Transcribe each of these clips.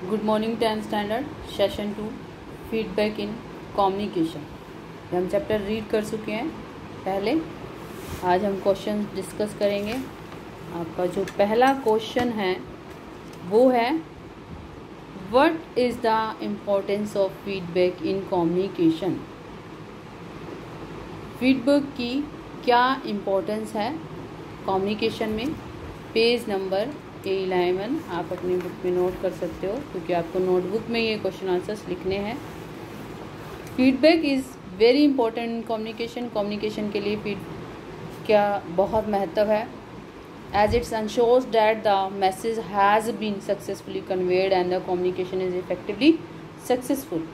Good morning 10th standard session 2 feedback in communication. हम chapter read कर चुके हैं पहले। आज हम क्वेश्चन डिस्कस करेंगे। आपका जो पहला क्वेश्चन है वो है what is the importance of feedback in communication. Feedback की क्या इम्पोर्टेंस है कम्युनिकेशन में। पेज नंबर 11 आप अपनी बुक में नोट कर सकते हो, क्योंकि आपको नोटबुक में ये क्वेश्चन आंसर्स लिखने हैं। Feedback is very important in communication. Communication के लिए फीड क्या बहुत महत्व है। As it's enshores that the message has been successfully conveyed and the communication is effectively successful.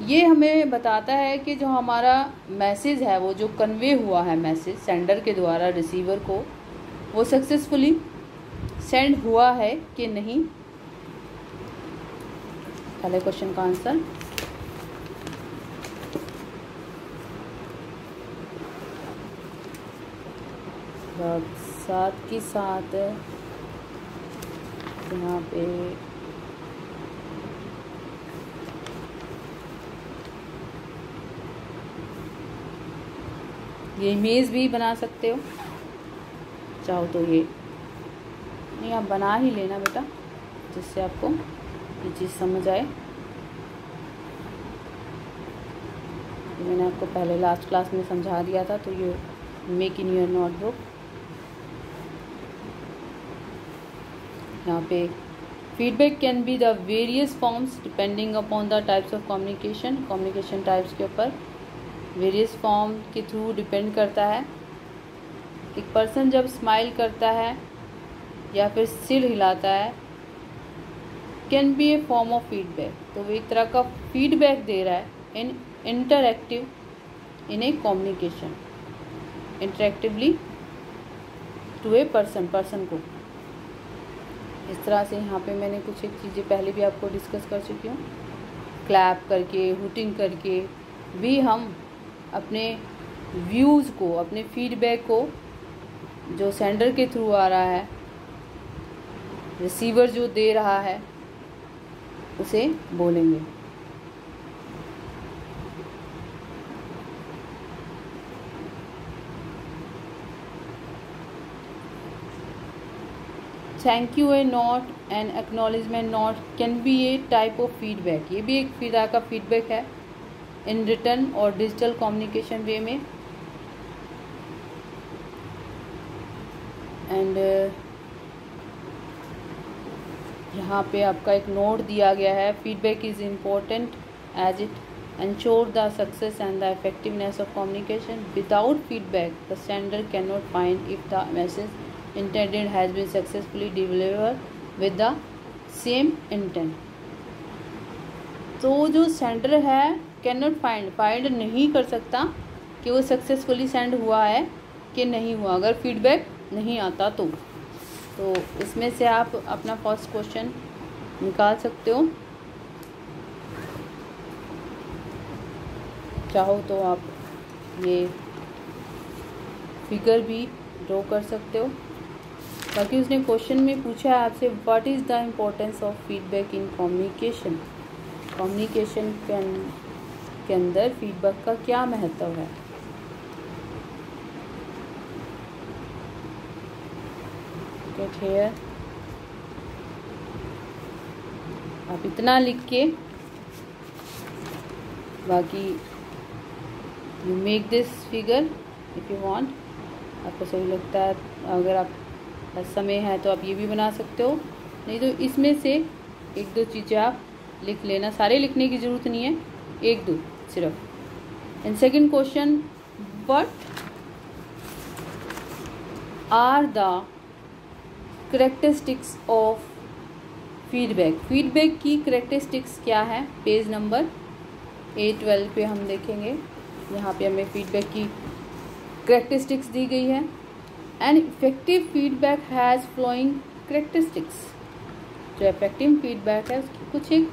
ये हमें बताता है कि जो हमारा मैसेज है वो जो कन्वे हुआ है, मैसेज सेंडर के द्वारा रिसीवर को, वो सक्सेसफुली सेंड हुआ है कि नहीं। पहले क्वेश्चन का आंसर साथ के साथ यहाँ पे ये इमेज भी बना सकते हो, चाहो तो ये नहीं आप बना ही लेना बेटा, जिससे आपको ये चीज़ समझ आए। मैंने आपको पहले लास्ट क्लास में समझा दिया था, तो ये मेक इन योर नोटबुक। यहाँ पे feedback can be the various forms depending upon the types of communication. Communication types के ऊपर वेरियस फॉर्म के थ्रू डिपेंड करता है। एक पर्सन जब स्माइल करता है या फिर सिर हिलाता है, can be a form of feedback. तो वो एक तरह का फीडबैक दे रहा है in interactive in a communication, interactively to a person को। इस तरह से यहाँ पे मैंने कुछ एक चीज़ें पहले भी आपको डिस्कस कर चुकी हूँ। क्लैप करके, हुटिंग करके भी हम अपने व्यूज़ को, अपने फीडबैक को जो सेंडर के थ्रू आ रहा है, रिसीवर जो दे रहा है, उसे बोलेंगे। Thank U A note and acknowledgement note can be A type of feedback. ये भी एक तरह का फीडबैक है इन रिटर्न और डिजिटल कम्युनिकेशन वे में। एंड यहाँ पे आपका एक नोट दिया गया है, feedback is important as it ensure the success and the effectiveness of communication. Without feedback, the sender cannot find if the message intended has been successfully delivered with the same intent. तो जो sender है cannot find नहीं कर सकता कि वो successfully send हुआ है कि नहीं हुआ, अगर फीडबैक नहीं आता तो इसमें से आप अपना फर्स्ट क्वेश्चन निकाल सकते हो। चाहो तो आप ये फिगर भी ड्रॉ कर सकते हो। बाकी उसने क्वेश्चन में पूछा है आपसे what is the importance of feedback in communication. Communication के अंदर फीडबैक का क्या महत्व है। गेट हियर, आप इतना लिख के, बाकी you make this figure if you want. आपको सही लगता है, अगर आप समय है तो आप ये भी बना सकते हो, नहीं तो इसमें से एक दो चीज़ें आप लिख लेना। सारे लिखने की ज़रूरत नहीं है, एक दो सिर्फ। And second question, what are the characteristics of feedback. Feedback की कैरेक्टरिस्टिक्स क्या है। पेज नंबर A12 पे हम देखेंगे। यहाँ पे हमें फीडबैक की कैरेक्टरिस्टिक्स दी गई है। An effective feedback has flowing characteristics. जो इफेक्टिव फीडबैक है उसकी कुछ एक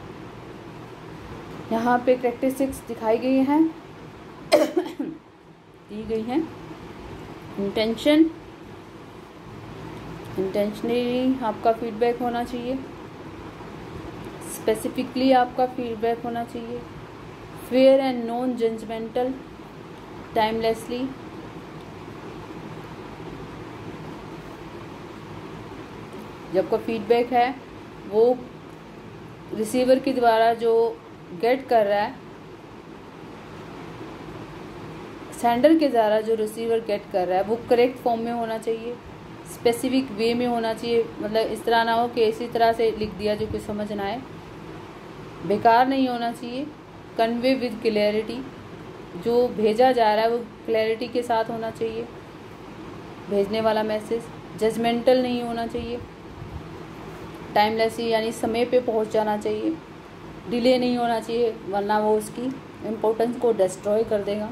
यहाँ पे कैरेक्टरिस्टिक्स दिखाई गई हैं दी गई हैं। इंटेंशनली आपका फीडबैक होना चाहिए। स्पेसिफिकली आपका फीडबैक होना चाहिए। Fair and non judgmental, timelessly. जब आपका फीडबैक है वो रिसीवर के द्वारा जो गेट कर रहा है, सेंडर के द्वारा जो रिसीवर गेट कर रहा है वो करेक्ट फॉर्म में होना चाहिए, स्पेसिफिक वे में होना चाहिए। मतलब इस तरह ना हो कि इसी तरह से लिख दिया जो कुछ समझ ना आए, बेकार नहीं होना चाहिए। कन्वे विद क्लैरिटी, जो भेजा जा रहा है वो क्लैरिटी के साथ होना चाहिए भेजने वाला मैसेज। जजमेंटल नहीं होना चाहिए। टाइमलेस यानी समय पे पहुंच जाना चाहिए। डिले नहीं होना चाहिए वरना वो उसकी इम्पोर्टेंस को डिस्ट्रॉय कर देगा।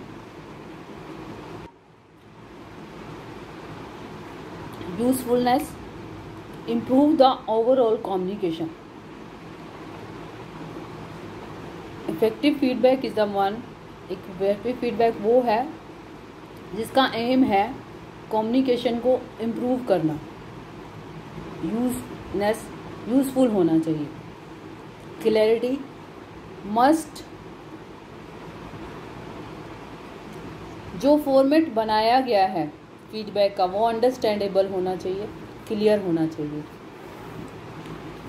Usefulness, improve the overall communication. Effective feedback is the one, effective feedback वो है जिसका एम है कम्युनिकेशन को इम्प्रूव करना। यूजफुल होना चाहिए। क्लैरिटी, मस्ट, जो फॉर्मेट बनाया गया है फीडबैक का वो अंडरस्टैंडेबल होना चाहिए, क्लियर होना चाहिए।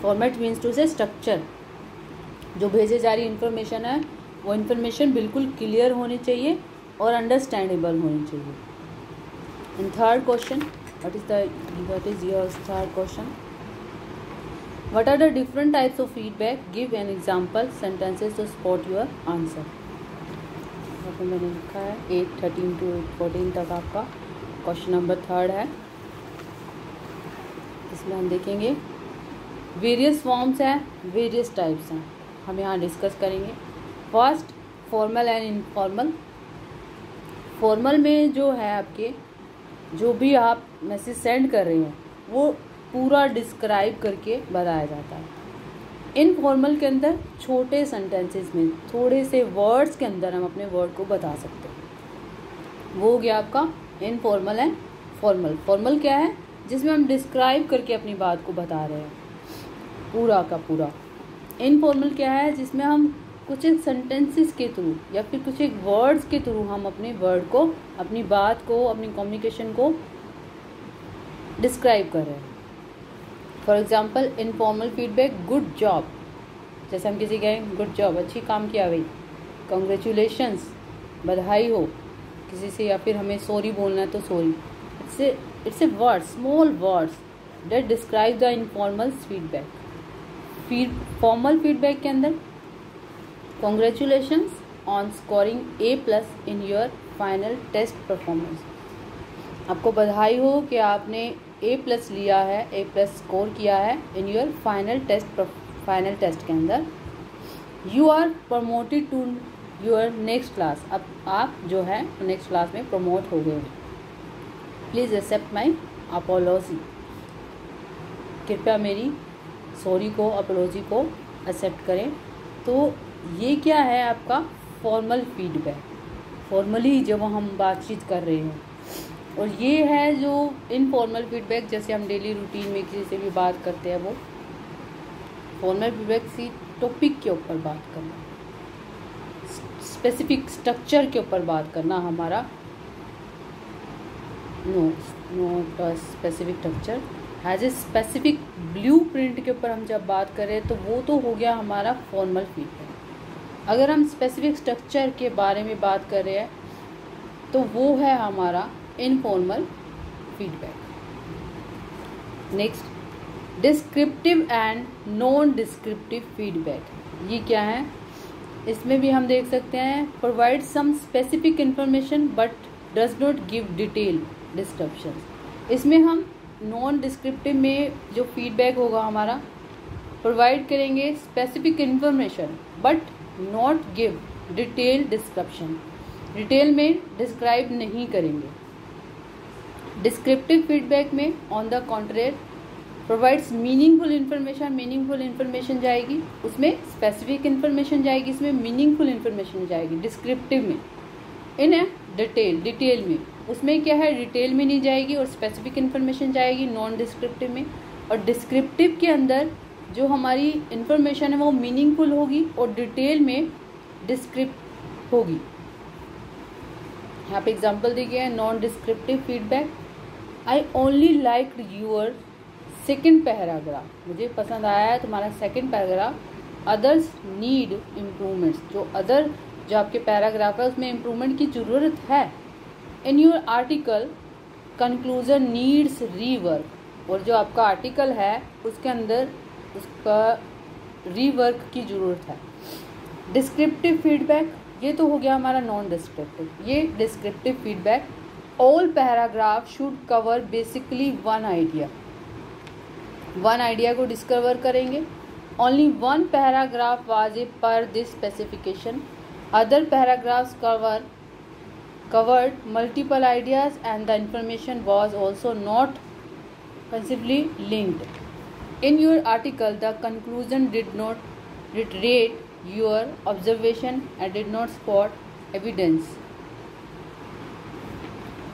फॉर्मेट मीन्स टू से स्ट्रक्चर, जो भेजे जा रही इन्फॉर्मेशन है वो इन्फॉर्मेशन बिल्कुल क्लियर होनी चाहिए और अंडरस्टैंडेबल होनी चाहिए। In third question, what is your third question? What are the different types of feedback? Give an example sentences to support your answer. यहाँ पे मैंने लिखा है 8:13 to 8:14 तक आपका क्वेश्चन नंबर 3 है। इसमें हम देखेंगे वेरियस फॉर्म्स हैं, वेरियस टाइप्स हैं, हम यहाँ डिस्कस करेंगे। First, formal and informal. Formal में जो है आपके जो भी आप मैसेज सेंड कर रहे हैं वो पूरा डिस्क्राइब करके बताया जाता है। इनफॉर्मल के अंदर छोटे सेंटेंसेस में थोड़े से वर्ड्स के अंदर हम अपने वर्ड को बता सकते हैं। वो हो गया आपका इनफॉर्मल एंड फॉर्मल। फॉर्मल क्या है? जिसमें हम डिस्क्राइब करके अपनी बात को बता रहे हैं पूरा का पूरा। इनफॉर्मल क्या है? जिसमें हम कुछ एक सेंटेंसेस के थ्रू या फिर कुछ एक वर्ड्स के थ्रू हम अपने वर्ड को, अपनी बात को, अपनी कम्युनिकेशन को डिस्क्राइब कर रहे हैं। For example informal feedback, good job. जैसे हम किसी कहें गुड जॉब, अच्छी काम किया भाई, कंग्रेचुलेशंस, बधाई हो किसी से, या फिर हमें सॉरी बोलना है तो sorry. It's a word, small words that describe the informal feedback. Formal feedback के अंदर congratulations on scoring A+ in your final test performance. आपको बधाई हो कि आपने A+ लिया है, A+ स्कोर किया है इन योर फाइनल टेस्ट के अंदर। You are promoted to your next class. अब आप जो है नेक्स्ट क्लास में प्रमोट हो गए। Please accept my apology. कृपया मेरी सॉरी को, अपोलॉजी को एक्सेप्ट करें। तो ये क्या है आपका फॉर्मल फीडबैक, फॉर्मली जब हम बातचीत कर रहे हैं। और ये है जो इनफॉर्मल फीडबैक, जैसे हम डेली रूटीन में किसी से भी बात करते हैं, वो फॉर्मल फीडबैक किसी टॉपिक के ऊपर बात करना, स्पेसिफिक स्ट्रक्चर के ऊपर बात करना हमारा, not specific structure, as a specific blueprint के ऊपर हम जब बात करें तो वो तो हो गया हमारा फॉर्मल फीडबैक। अगर हम स्पेसिफिक स्ट्रक्चर के बारे में बात कर रहे हैं तो वो है हमारा informal feedback. Next, descriptive and non descriptive feedback. ये क्या है? इसमें भी हम देख सकते हैं provide some specific information but does not give detail description. इसमें हम नॉन डिस्क्रिप्टिव में जो फीडबैक होगा हमारा, प्रोवाइड करेंगे specific information but not give detail description, detail में डिस्क्राइब नहीं करेंगे। डिस्क्रिप्टिव फीडबैक में on the contrary provides meaningful information, meaningful information जाएगी, उसमें स्पेसिफिक इन्फॉर्मेशन जाएगी, इसमें मीनिंगफुल इन्फॉर्मेशन जाएगी डिस्क्रिप्टिव में। इन ए डिटेल में उसमें क्या है, डिटेल में नहीं जाएगी और स्पेसिफिक इन्फॉर्मेशन जाएगी नॉन डिस्क्रिप्टिव में। और डिस्क्रिप्टिव के अंदर जो हमारी इंफॉर्मेशन है वो मीनिंगफुल होगी और डिटेल में डिस्क्रिप्ट होगी। यहाँ पे एग्जाम्पल दी गई है, non descriptive feedback, I only like your second paragraph, मुझे पसंद आया है तुम्हारा second paragraph, others need improvements, जो आपके पैराग्राफ है उसमें इम्प्रूवमेंट की ज़रूरत है। In your article conclusion needs rework, और जो आपका आर्टिकल है उसके अंदर उसका रीवर्क की ज़रूरत है। डिस्क्रिप्टिव फीडबैक, ये तो हो गया हमारा नॉन डिस्क्रिप्टिव। ये descriptive feedback, all paragraph should cover basically one idea को डिस्कवर करेंगे। Only one paragraph was a per this specification, other paragraphs covered multiple ideas and the information was also not concisely linked. In your article, the conclusion did not reiterate your observation and did not spot evidence.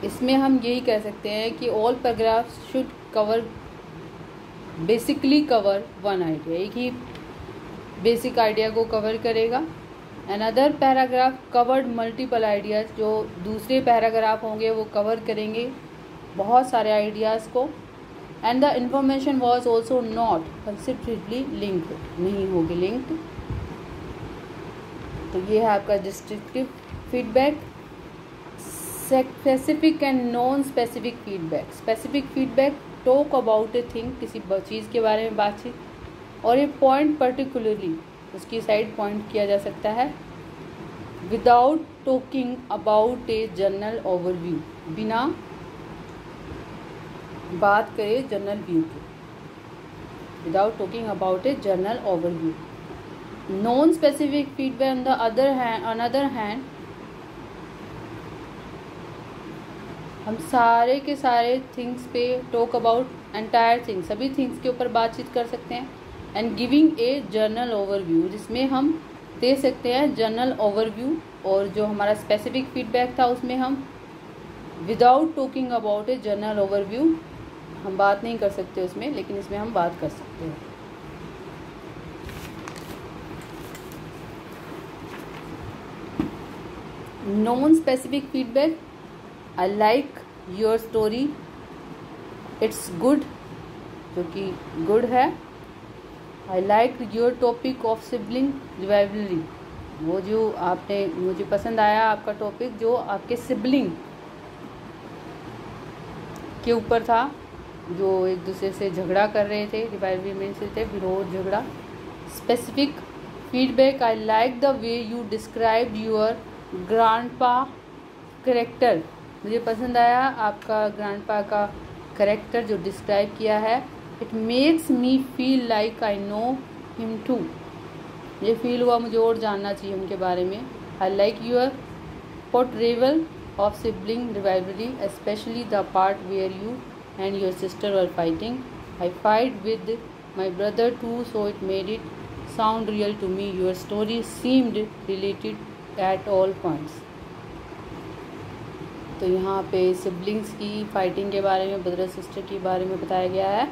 इसमें हम यही कह सकते हैं कि all paragraphs should basically cover one idea, एक ही basic idea को cover करेगा। Another paragraph covered multiple ideas, जो दूसरे पैराग्राफ होंगे वो कवर करेंगे बहुत सारे आइडियाज़ को। And the information was also not consistently linked, नहीं होगी लिंक्ड। तो ये है आपका descriptive feedback. Specific and non specific feedback, specific feedback talk about a thing, किसी चीज़ के बारे में बातचीत, और ये पॉइंट पर्टिकुलरली उसकी साइड पॉइंट किया जा सकता है। Without talking about a general overview, बिना बात करे जनरल व्यू की, without talking about a general overview. Non specific feedback on the another hand, हम सारे के सारे थिंग्स पे टॉक अबाउट एंटायर थिंग्स, सभी थिंग्स के ऊपर बातचीत कर सकते हैं। And giving a general overview, जिसमें हम दे सकते हैं जनरल ओवरव्यू, और जो हमारा स्पेसिफिक फीडबैक था उसमें हम without talking about a general overview हम बात नहीं कर सकते उसमें, लेकिन इसमें हम बात कर सकते हैं। Non specific feedback, I like your story, it's good, जो कि गुड है। I like your topic of sibling rivalry, वो जो आपने, मुझे पसंद आया आपका टॉपिक जो आपके सिबलिंग के ऊपर था, जो एक दूसरे से झगड़ा कर रहे थे, रिवाइवलरी में से थे, विरोध झगड़ा। Specific feedback, I like the way you describe your grandpa character, मुझे पसंद आया आपका ग्रैंडपा का करेक्टर जो डिस्क्राइब किया है। It makes me feel like I know him too, ये फील हुआ मुझे और जानना चाहिए उनके बारे में। I like your portrayal of sibling rivalry, specially the part where you and your sister were fighting. I fight with my brother too, so it made it sound real to me. Your story seemed related at all points. तो यहाँ पे siblings की fighting के बारे में, brother sister के बारे में बताया गया है।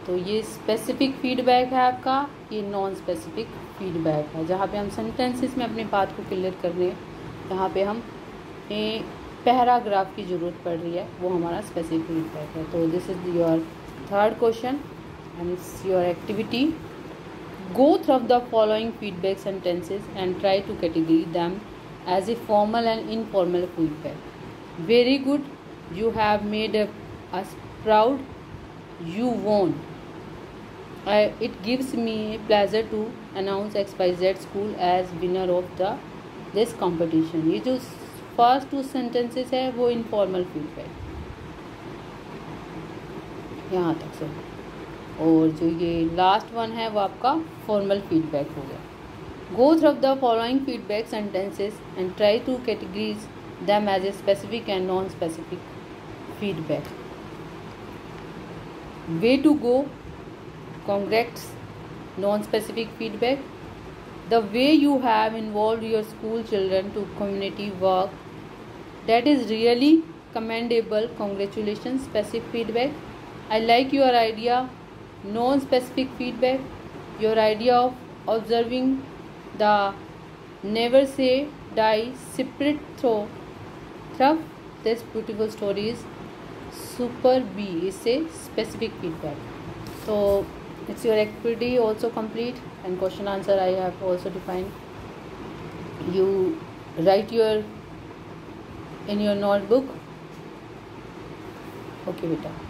तो ये स्पेसिफिक फीडबैक है आपका, ये नॉन स्पेसिफिक फीडबैक है, जहाँ पे हम सेंटेंसेस में अपनी बात को क्लियर कर रहे हैं, जहाँ पे हम पैराग्राफ की ज़रूरत पड़ रही है, वो हमारा स्पेसिफिक फीडबैक है। तो this is your third question and it's your activity. Go through the following feedback sentences and try to categorize them as a formal and informal feedback. Very good, you have made us proud, you won. It gives me a pleasure to announce XYZ school as winner of this competition. ये जो first two sentences है वो informal feedback, यहाँ तक से, और जो ये लास्ट वन है वो आपका फॉर्मल फीडबैक हो गया। Go through the following feedback sentences and try to categorize them as a specific and non-specific feedback. Way to go, congrats, non-specific feedback. The way you have involved your school children to community work, that is really commendable, congratulations, specific feedback. I like your idea, non-specific feedback. your idea of observing the never say die spirit through this beautiful story is super B. Is a specific feedback. So it's your activity also complete, and question answer I have also defined. You write in your notebook. Okay beta.